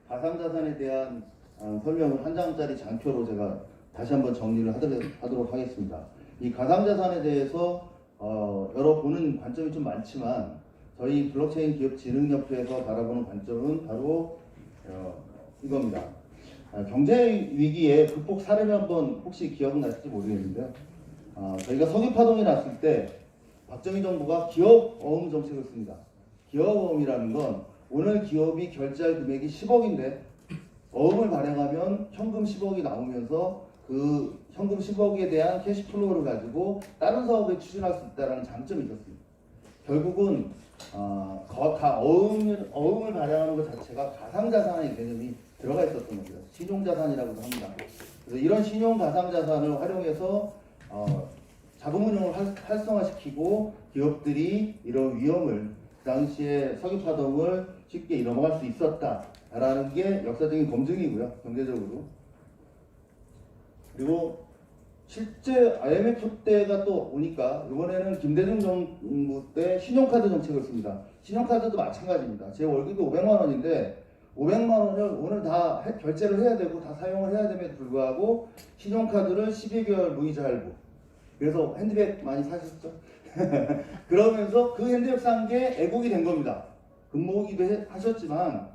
가상자산에 대한 설명을 한 장짜리 장표로 제가 다시 한번 정리를 하도록 하겠습니다. 이 가상자산에 대해서 여러 보는 관점이 좀 많지만 저희 블록체인 기업진흥협회에서 바라보는 관점은 바로 이겁니다. 경제 위기의 극복 사례를 한번 혹시 기억나실지 모르겠는데요. 저희가 석유파동이 났을 때 박정희 정부가 기업어음 정책을 씁니다. 기업어음이라는 건 오늘 기업이 결제할 금액이 10억인데 어음을 발행하면 현금 10억이 나오면서 그 현금 10억에 대한 캐시플로우를 가지고 다른 사업에 추진할 수 있다는 장점이 있었습니다. 결국은 어음을 발행하는 것 자체가 가상자산의 개념이 들어가 있었던 겁니다. 신용자산이라고도 합니다. 그래서 이런 신용 가상자산을 활용해서 자금운용을 활성화시키고 기업들이 이런 위험을 그 당시에 석유파동을 쉽게 넘어갈 수 있었다라는 게 역사적인 검증이고요. 경제적으로. 그리고 실제 IMF 때가 또 오니까 이번에는 김대중 정부 때 신용카드 정책을 씁니다. 신용카드도 마찬가지입니다. 제 월급이 500만 원인데 500만 원을 오늘 다 결제를 해야 되고 다 사용을 해야 됨에도 불구하고 신용카드를 12개월 무이자 할부. 그래서 핸드백 많이 사셨죠? 그러면서 그 핸드백 산 게 애국이 된 겁니다. 금모으기도 하셨지만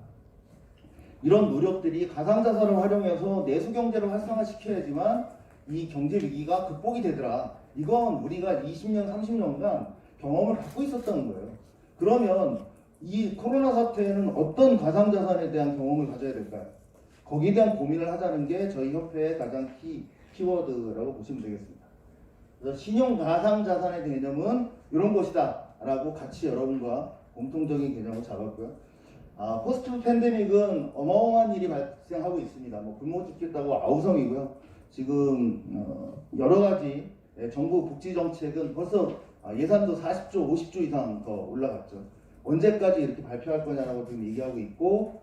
이런 노력들이 가상자산을 활용해서 내수경제를 활성화시켜야지만 이 경제 위기가 극복이 되더라. 이건 우리가 20년, 30년간 경험을 갖고 있었던 거예요. 그러면 이 코로나 사태에는 어떤 가상자산에 대한 경험을 가져야 될까요? 거기에 대한 고민을 하자는 게 저희 협회의 가장 키워드라고 보시면 되겠습니다. 그래서 신용 가상자산의 개념은 이런 것이다 라고 같이 여러분과 공통적인 개념을 잡았고요. 포스트 팬데믹은 어마어마한 일이 발생하고 있습니다. 뭐 굶어 죽겠다고 아우성이고요. 지금 여러 가지 정부 복지 정책은 벌써 예산도 40조, 50조 이상 더 올라갔죠. 언제까지 이렇게 발표할 거냐라고 지금 얘기하고 있고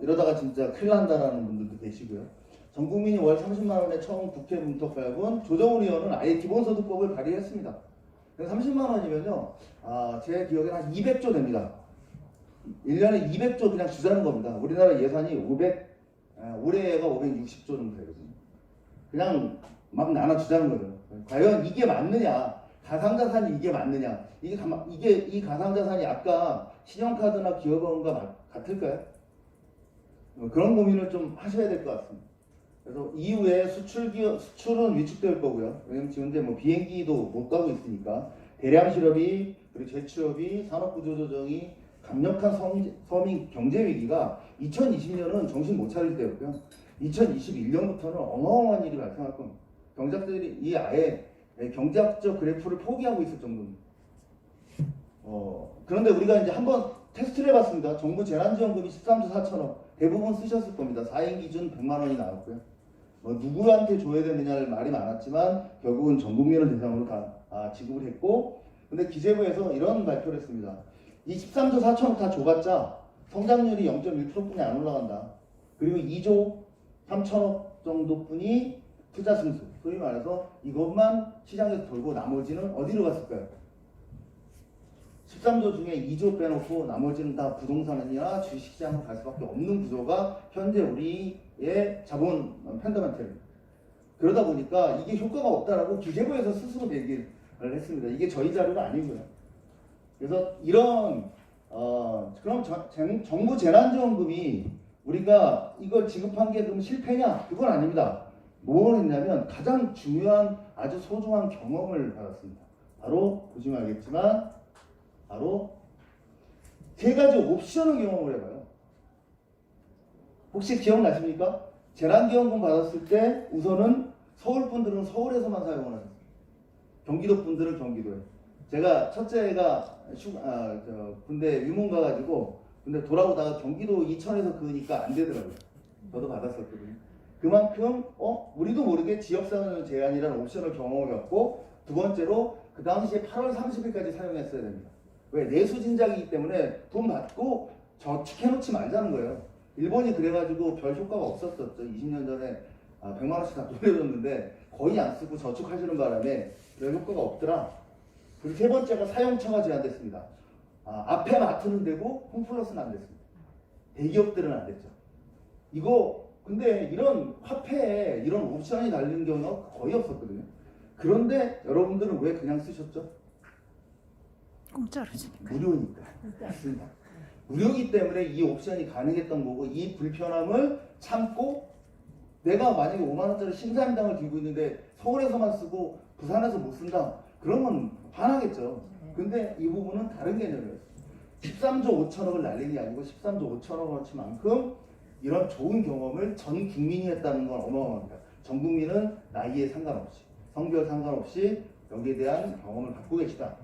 이러다가 진짜 큰일 난다라는 분들도 계시고요. 전 국민이 월 30만 원에 처음 국회 문턱 밟은 조정훈 의원은 아예 기본소득법을 발의했습니다. 30만 원이면요, 제 기억에는 한 200조 됩니다. 1년에 200조 그냥 주자는 겁니다. 우리나라 예산이 올해가 560조 정도 되거든요. 그냥 막 나눠주자는 거죠. 과연 이게 맞느냐? 가상자산이 이게 맞느냐? 이 가상자산이 아까 신용카드나 기업어음과 같을까요? 그런 고민을 좀 하셔야 될 것 같습니다. 그래서 이후에 수출은 위축될 거고요. 왜냐면 지금 현재 뭐 비행기도 못 가고 있으니까 대량 실업이 그리고 재취업이 산업구조조정이 강력한 서민 경제 위기가 2020년은 정신 못 차릴 때였고요. 2021년부터는 어마어마한 일이 발생할 겁니다. 경제학들이 이 아예 경제학적 그래프를 포기하고 있을 정도입니다. 그런데 우리가 이제 한번 테스트를 해봤습니다. 정부 재난지원금이 13조 4천억 대부분 쓰셨을 겁니다. 4인 기준 100만 원이 나왔고요. 누구한테 줘야 되느냐를 말이 많았지만 결국은 전 국민을 대상으로 다 지급을 했고, 근데 기재부에서 이런 발표를 했습니다. 이 13조 4천억 다 줘봤자 성장률이 0.1%뿐이 안 올라간다. 그리고 2조 3천억 정도뿐이 투자 승수, 소위 말해서 이것만 시장에서 돌고 나머지는 어디로 갔을까요? 13조 중에 2조 빼놓고 나머지는 다 부동산이나 주식시장으로 갈 수밖에 없는 구조가 현재 우리의 자본 펀더멘털입니다. 그러다 보니까 이게 효과가 없다라고 기재부에서 스스로 얘기를 했습니다. 이게 저희 자료가 아니고요. 그래서 이런 그럼 정부 재난지원금이 우리가 이걸 지급한 게 그럼 실패냐? 그건 아닙니다. 뭘 했냐면 가장 중요한 아주 소중한 경험을 받았습니다. 바로 보시면 알겠지만 바로 세 가지 옵션을 경험을 해봐요. 혹시 기억나십니까? 재난지원금 받았을 때 우선은 서울 분들은 서울에서만 사용을 하셨어요. 경기도 분들은 경기도에. 제가 첫째가 군대 위문 가가지고 근데 돌아오다가 경기도 이천에서 그으니까 안 되더라고요. 저도 받았었거든요. 그만큼 우리도 모르게 지역사회 제한이라는 옵션을 경험해갖고, 두 번째로 그 당시에 8월 30일까지 사용했어야 됩니다. 왜? 내수진작이기 때문에 돈 받고 저축해놓지 말자는 거예요. 일본이 그래가지고 별 효과가 없었었죠. 20년 전에 100만 원씩 다 돌려줬는데 거의 안 쓰고 저축하시는 바람에 별 효과가 없더라. 그리고 세 번째가 사용처가 제한됐습니다. 앞에 마트는 되고 홈플러스는 안 됐습니다. 대기업들은 안 됐죠. 이거 근데 이런 화폐에 이런 옵션이 달리는 경우가 거의 없었거든요. 그런데 여러분들은 왜 그냥 쓰셨죠? 공짜로 주니까. 무료니까. 맞습니다. 무료이기 때문에 이 옵션이 가능했던 거고, 이 불편함을 참고 내가 만약에 5만 원짜리 신사임당을 들고 있는데 서울에서만 쓰고 부산에서 못 쓴다, 그러면 화나겠죠. 근데 이 부분은 다른 개념이었어요. 13조 5천억을 날리는 게 아니고 13조 5천억 원치만큼 이런 좋은 경험을 전 국민이 했다는 건 어마어마합니다. 전 국민은 나이에 상관없이, 성별 상관없이 여기에 대한 경험을 갖고 계시다.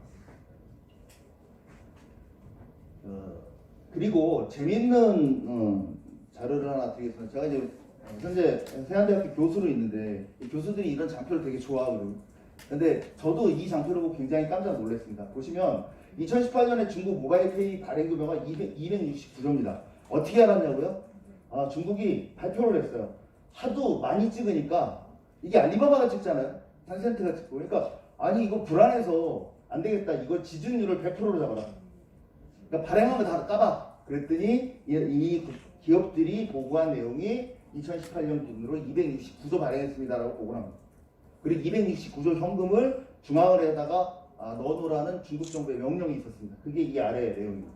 그리고 재밌는 자료를 하나 드리겠습니다. 제가 이제 현재 세안대학교 교수로 있는데 이 교수들이 이런 장표를 되게 좋아하거든요. 근데 저도 이 장표를 보고 굉장히 깜짝 놀랐습니다. 보시면 2018년에 중국 모바일 페이 발행 규모가 269조입니다. 어떻게 알았냐고요? 중국이 발표를 했어요. 하도 많이 찍으니까 이게 알리바바가 찍잖아요. 텐센트가 찍고. 그러니까 아니 이거 불안해서 안 되겠다. 이거 지준율을 100%로 잡아라. 그러니까 발행하면 다 까봐. 그랬더니 이 기업들이 보고한 내용이 2018년 기준으로 269조 발행했습니다라고 보고를 합니다. 그리고 269조 현금을 중앙은행에다가 넣어놓으라는 중국 정부의 명령이 있었습니다. 그게 이 아래의 내용입니다.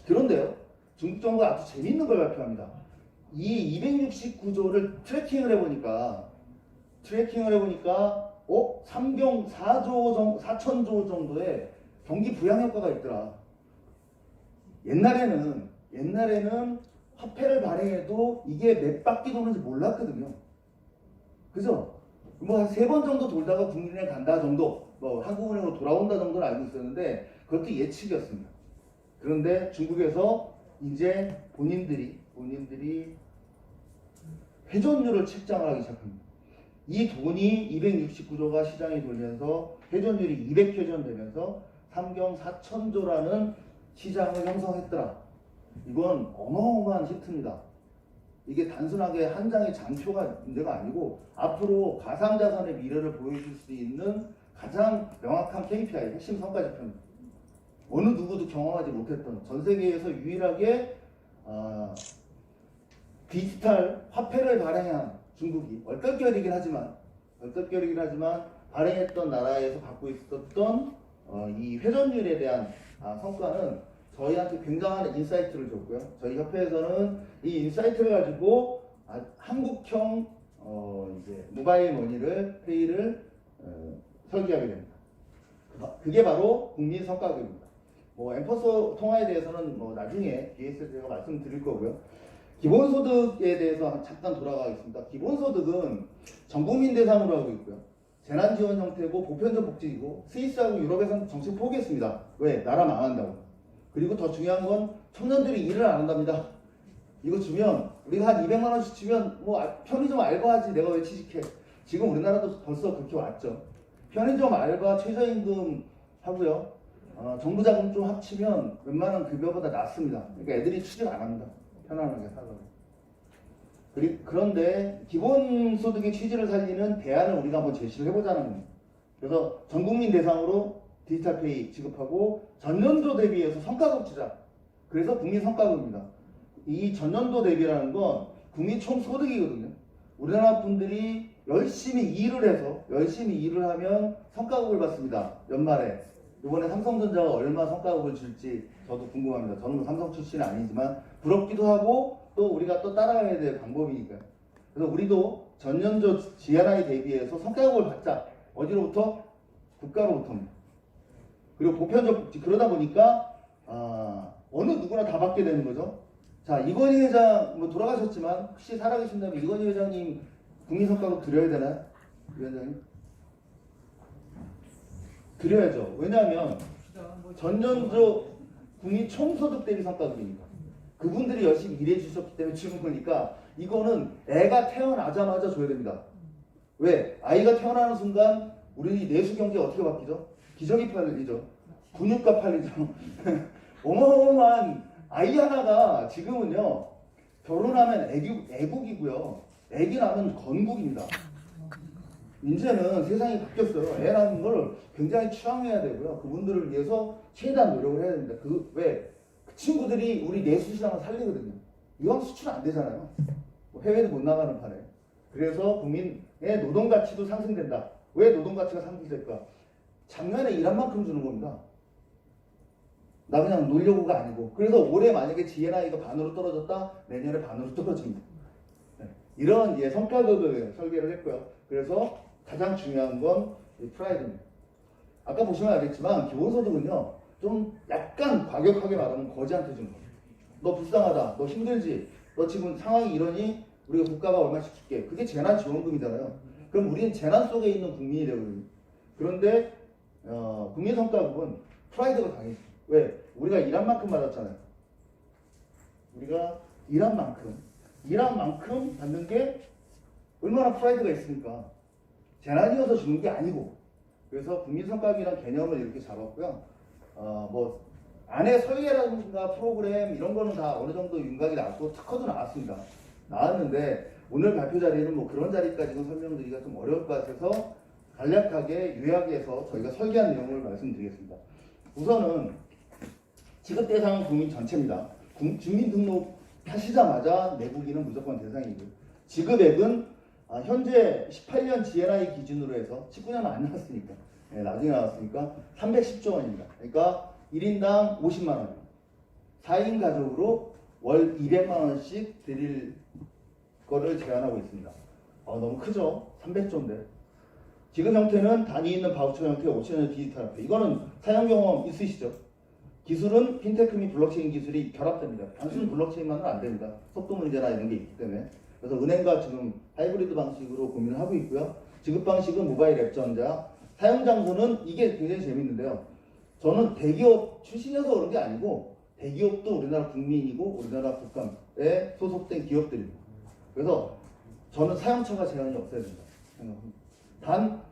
그런데요, 중국 정부가 아주 재밌는 걸 발표합니다. 이 269조를 트래킹을 해보니까 3경 4천조 정도의 경기 부양 효과가 있더라. 옛날에는 화폐를 발행해도 이게 몇 바퀴 도는지 몰랐거든요. 그죠? 뭐 한 3번 정도 돌다가 국민은행 간다 정도, 뭐 한국은행으로 돌아온다 정도는 알고 있었는데 그것도 예측이었습니다. 그런데 중국에서 이제 본인들이 회전율을 책정을 하기 시작합니다. 이 돈이 269조가 시장에 돌면서 회전율이 200회전 되면서 3경 4천조라는 시장을 형성했더라. 이건 어마어마한 히트입니다. 이게 단순하게 한 장의 장표가 문제가 아니고 앞으로 가상자산의 미래를 보여줄 수 있는 가장 명확한 KPI, 핵심 성과지표입니다. 어느 누구도 경험하지 못했던, 전 세계에서 유일하게 디지털 화폐를 발행한 중국이 얼떨결이긴 하지만 발행했던 나라에서 갖고 있었던 이 회전율에 대한 성과는 저희한테 굉장한 인사이트를 줬고요. 저희 협회에서는 이 인사이트를 가지고 한국형 이제 모바일 머니를 페이를 설계하게 됩니다. 그게 바로 국민 성과급입니다. 뭐 엠퍼서 통화에 대해서는 뭐 나중에 BS에서 제가 말씀드릴 거고요. 기본소득에 대해서 잠깐 돌아가겠습니다. 기본소득은 전국민 대상으로 하고 있고요. 재난지원 형태고 보편적 복지이고 스위스하고 유럽에서는 정책 포기했습니다. 왜? 나라 망한다고. 그리고 더 중요한 건 청년들이 일을 안 한답니다. 이거 주면 우리가 한 200만 원씩 주면 뭐 편의점 알바하지 내가 왜 취직해. 지금 우리나라도 벌써 그렇게 왔죠. 편의점 알바 최저임금 하고요. 정부 자금 좀 합치면 웬만한 급여보다 낫습니다. 그러니까 애들이 취직 안 합니다. 편안하게 살라고. 그런데 기본소득의 취지를 살리는 대안을 우리가 한번 제시를 해보자는 겁니다. 그래서 전국민 대상으로 디지털페이 지급하고 전년도 대비해서 성과급 주자. 그래서 국민 성과급입니다. 이 전년도 대비라는 건 국민 총 소득이거든요. 우리나라 분들이 열심히 일을 하면 성과급을 받습니다. 연말에. 이번에 삼성전자가 얼마 성과급을 줄지 저도 궁금합니다. 저는 뭐 삼성 출신은 아니지만 부럽기도 하고 또 우리가 또 따라가야 될 방법이니까요. 그래서 우리도 전년도 GRI 대비해서 성과급을 받자. 어디로부터? 국가로부터입니다. 그리고 보편적 복지. 그러다 보니까 어느 누구나 다 받게 되는 거죠. 자, 이건희 회장 뭐 돌아가셨지만 혹시 살아계신다면 이건희 회장님 국민성과급 드려야 되나요? 위원장님? 드려야죠. 왜냐하면 전년도 국민 총소득 대비 성과급이니까. 그분들이 열심히 일해 주셨기 때문에 주는 거니까 이거는 애가 태어나자마자 줘야 됩니다. 왜? 아이가 태어나는 순간 우리 내수 경제 어떻게 바뀌죠? 기저귀 팔리죠. 근육과 팔리죠. 어마어마한 아이 하나가 지금은요 결혼하면 애국이고요. 애기 낳으면 건국입니다. 이제는 세상이 바뀌었어요. 애 낳는 걸 굉장히 추앙해야 되고요. 그분들을 위해서 최대한 노력을 해야 됩니다. 왜? 그 친구들이 우리 내수 시장을 살리거든요. 이왕 수출 안 되잖아요. 해외도 못 나가는 판에. 그래서 국민의 노동 가치도 상승된다. 왜 노동 가치가 상승될까? 작년에 일한 만큼 주는 겁니다. 나 그냥 놀려고가 아니고. 그래서 올해 만약에 GNI가 반으로 떨어졌다, 내년에 반으로 떨어집니다. 네. 이런 성과급을 설계를 했고요. 그래서 가장 중요한 건 프라이드입니다. 아까 보시면 알겠지만 기본소득은요, 좀 약간 과격하게 말하면 거지한테 주는 겁니다. 너 불쌍하다, 너 힘들지, 너 지금 상황이 이러니 우리가 국가가 얼마씩 줄게. 그게 재난지원금이잖아요. 그럼 우리는 재난 속에 있는 국민이 되거든요. 그런데 국민성과급은 프라이드가 강해요. 왜? 우리가 일한 만큼 받았잖아요. 우리가 일한 만큼 받는 게 얼마나 프라이드가 있습니까? 재난이어서 주는 게 아니고. 그래서 국민성과급이라는 개념을 이렇게 잡았고요. 뭐 안에 설계라든가 프로그램 이런 거는 다 어느 정도 윤곽이 나왔고 특허도 나왔습니다. 나왔는데 오늘 발표 자리는 뭐 그런 자리까지는 설명드리기가 좀 어려울 것 같아서 간략하게 요약해서 저희가 설계한 내용을 말씀드리겠습니다. 우선은 지급 대상은 국민 전체입니다. 주민등록 하시자마자 내국인은 무조건 대상이고요. 지급액은 현재 18년 GNI 기준으로 해서 19년은 안 나왔으니까 나중에 나왔으니까 310조 원입니다. 그러니까 1인당 50만 원입니다. 4인 가족으로 월 200만 원씩 드릴 거를 제안하고 있습니다. 너무 크죠? 300조인데. 지급 형태는 단위 있는 바우처 형태, 5천원 디지털 화폐. 이거는 사용 경험 있으시죠? 기술은 핀테크 및 블록체인 기술이 결합됩니다. 단순 블록체인만은 안 됩니다. 속도 문제나 이런 게 있기 때문에. 그래서 은행과 지금 하이브리드 방식으로 고민을 하고 있고요. 지급 방식은 모바일 앱 전자. 사용 장소는 이게 굉장히 재밌는데요. 저는 대기업 출신이어서 그런 게 아니고 대기업도 우리나라 국민이고 우리나라 국가에 소속된 기업들입니다. 그래서 저는 사용처가 제한이 없어야 된다 생각합니다. 단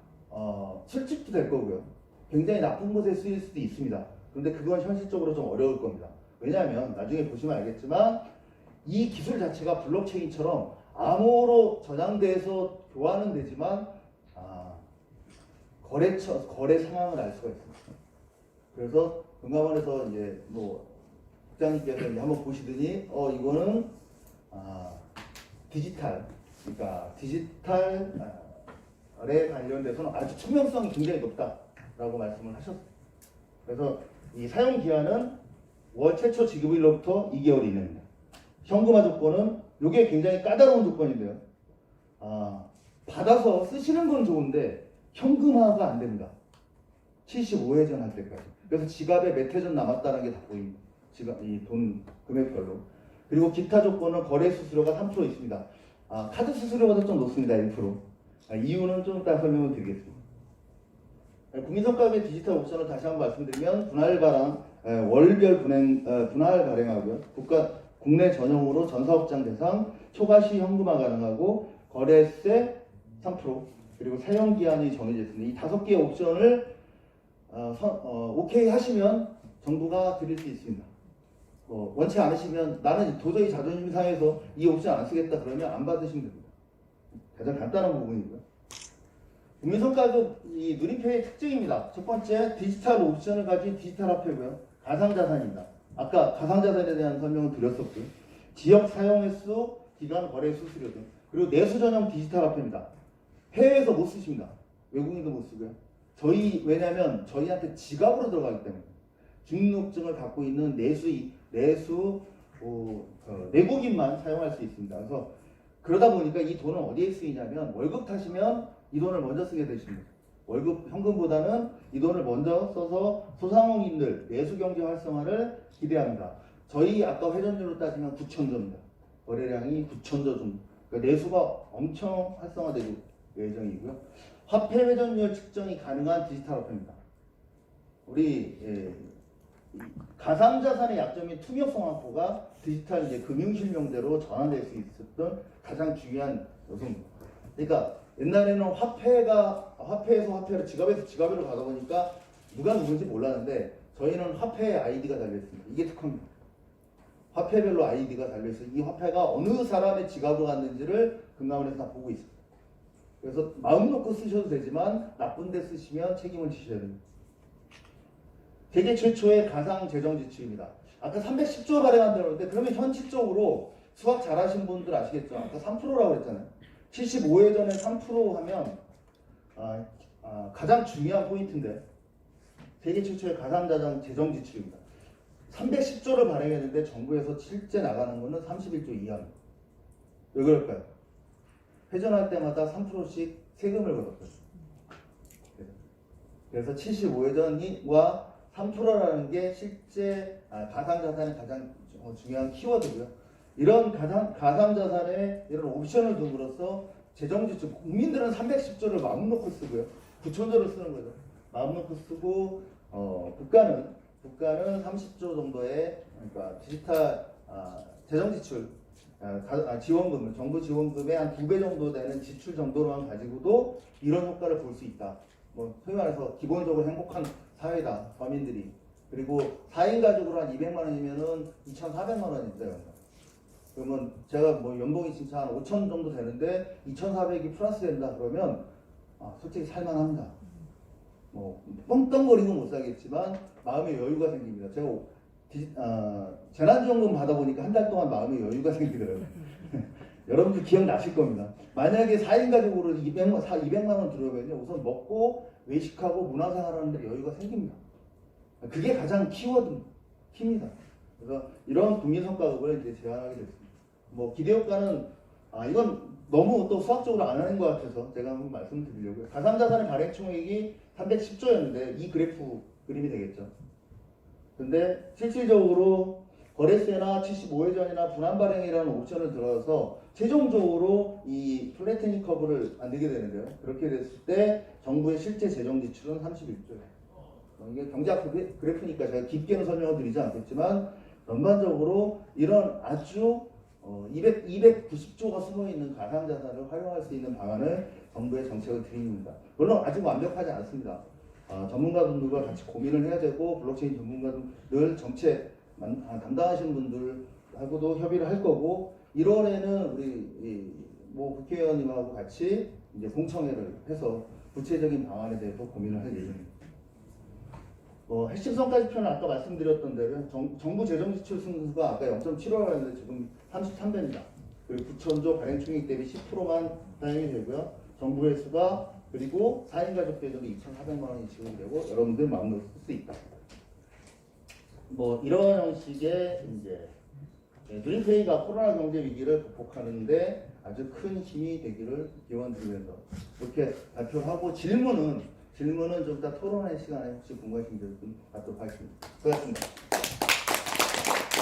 실직도 될 거고요. 굉장히 나쁜 곳에 쓰일 수도 있습니다. 그런데 그건 현실적으로 좀 어려울 겁니다. 왜냐하면 나중에 보시면 알겠지만 이 기술 자체가 블록체인처럼 암호로 저장돼서 교환은 되지만 거래 상황을 알 수가 있습니다. 그래서 금감원에서 이제 뭐 국장님께서 이제 한번 보시더니 이거는 그러니까 디지털에 관련돼서는 아주 투명성이 굉장히 높다라고 말씀을 하셨어요. 그래서 이 사용 기한은 월 최초 지급일로부터 2개월 이내입니다. 현금화 조건은 이게 굉장히 까다로운 조건인데요. 받아서 쓰시는 건 좋은데 현금화가 안 됩니다. 75회전 할 때까지. 그래서 지갑에 몇 회전 남았다는 게 다 보입니다. 이 돈 금액별로. 그리고 기타 조건은 거래 수수료가 3% 있습니다. 카드 수수료보다 좀 높습니다. 1%. 이유는 좀 이따 설명을 드리겠습니다. 국민성과급의 디지털 옵션을 다시 한번 말씀드리면 월별 분할 발행하고요. 국내 전용으로 전사업장 대상 초과시 현금화 가능하고 거래세 3% 그리고 사용 기한이 정해져 있습니다. 이 5개의 옵션을 오케이 하시면 정부가 드릴 수 있습니다. 원치 않으시면 나는 도저히 자존심 상해서 이 옵션 안 쓰겠다 그러면 안 받으시면 됩니다. 가장 간단한 부분이고요. 국민성과급 이 누리페이의 특징입니다. 첫 번째 디지털 옵션을 가진 디지털 화폐고요. 가상자산입니다. 아까 가상자산에 대한 설명을 드렸었고요. 지역 사용 횟수, 기간 거래 수수료 등 그리고 내수 전용 디지털 화폐입니다. 해외에서 못 쓰십니다. 외국인도 못 쓰고요. 왜냐하면 저희한테 지갑으로 들어가기 때문에 주민등록증을 갖고 있는 내국인만 사용할 수 있습니다. 그래서 그러다 보니까 이 돈은 어디에 쓰이냐면 월급 타시면 이 돈을 먼저 쓰게 되십니다. 월급 현금보다는 이 돈을 먼저 써서 소상공인들 내수 경제 활성화를 기대합니다. 저희 아까 회전율로 따지면 9,000조입니다. 거래량이 9,000조 정도. 그러니까 내수가 엄청 활성화될 예정이고요. 화폐 회전율 측정이 가능한 디지털 화폐입니다. 우리 가상자산의 약점인 투명성 확보가 디지털 금융실명제로 전환될 수 있었던 가장 중요한 요소입니다. 그러니까 옛날에는 화폐에서 화폐로 지갑에서 지갑으로 가다 보니까 누가 누군지 몰랐는데 저희는 화폐에 아이디가 달려있습니다. 이게 특허입니다. 화폐별로 아이디가 달려있어요. 이 화폐가 어느 사람의 지갑으로 갔는지를 금감원에서 다 보고 있습니다. 그래서 마음 놓고 쓰셔도 되지만 나쁜 데 쓰시면 책임을 지셔야 됩니다. 세계 최초의 가상 재정 지출입니다. 아까 310조 발행한다고 했는데 그러면 현실적으로 수학 잘하신 분들 아시겠죠? 아까 3%라고 그랬잖아요. 75회 전에 3% 하면 가장 중요한 포인트인데 세계 최초의 가상자산 재정 지출입니다. 310조를 발행했는데 정부에서 실제 나가는 거는 31조 이하입니다. 왜 그럴까요? 회전할 때마다 3%씩 세금을 걷었어요. 그래서 75회전과 3%라는 게 실제 가상자산의 가장 중요한 키워드고요. 이런 가상자산에 이런 옵션을 둠으로써 재정지출, 국민들은 310조를 마음 놓고 쓰고요. 9천조를 쓰는 거죠. 마음 놓고 쓰고 국가는 30조 정도의 그러니까 디지털 재정지출 지원금, 정부 지원금의 한 2배 정도 되는 지출 정도로만 가지고도 이런 효과를 볼 수 있다. 뭐 소위 말해서 기본적으로 행복한 사회다, 서민들이. 그리고 4인 가족으로 한 200만 원이면은 2,400만 원인데요. 그러면 제가 뭐 연봉이 진짜 한 5천 정도 되는데 2,400이 플러스 된다 그러면 솔직히 살만합니다. 뭐 뻥뻥거리고 못 살겠지만 마음의 여유가 생깁니다. 제가 재난지원금 받아보니까 한 달 동안 마음의 여유가 생기더라고요. 여러분들 기억나실 겁니다. 만약에 4인 가족으로 200만 원 들어오면요, 우선 먹고 외식하고 문화생활하는 데 여유가 생깁니다. 그게 가장 키입니다. 그래서 이런 국민성과급을 이제 제안하게 됐습니다. 뭐 기대효과는 이건 너무 또 수학적으로 안 하는 것 같아서 제가 한번 말씀드리려고요. 가상자산의 발행 총액이 310조였는데 이 그래프 그림이 되겠죠. 근데 실질적으로 거래세나 75회 전이나 분할 발행이라는 옵션을 들어서 최종적으로 이 플래티닝 커브를 만들게 되는데요. 그렇게 됐을 때 정부의 실제 재정 지출은 31조예요. 이게 경제학 그래프니까 제가 깊게는 설명을 드리지 않겠지만 전반적으로 이런 아주 290조가 숨어있는 가상자산을 활용할 수 있는 방안을 정부의 정책을 드립니다. 물론 아직 완벽하지 않습니다. 전문가분들과 같이 고민을 해야 되고 블록체인 전문가들 정책 담당하시는 분들하고도 협의를 할 거고 1월에는 우리 뭐 국회의원님하고 같이 이제 공청회를 해서 구체적인 방안에 대해서 고민을 할 예정입니다. 핵심 성과지표는 아까 말씀드렸던 대로 정부 재정 지출 순수가 아까 0.75였는데 지금 33배입니다. 그리고 9천조 발행 총액 대비 10%만 사용이 되고요. 정부의 수가 그리고 4인 가족 대전도 2,400만 원이 지원이 되고 여러분들 마음대로 쓸 수 있다. 뭐 이런 형식의 이제 누린페이가 코로나 경제 위기를 극복하는데 아주 큰 힘이 되기를 기원드리면서 이렇게 발표를 하고 질문은 좀 이따 토론회 시간에 혹시 궁금하신 분 받도록 하겠습니다. 수고하셨습니다.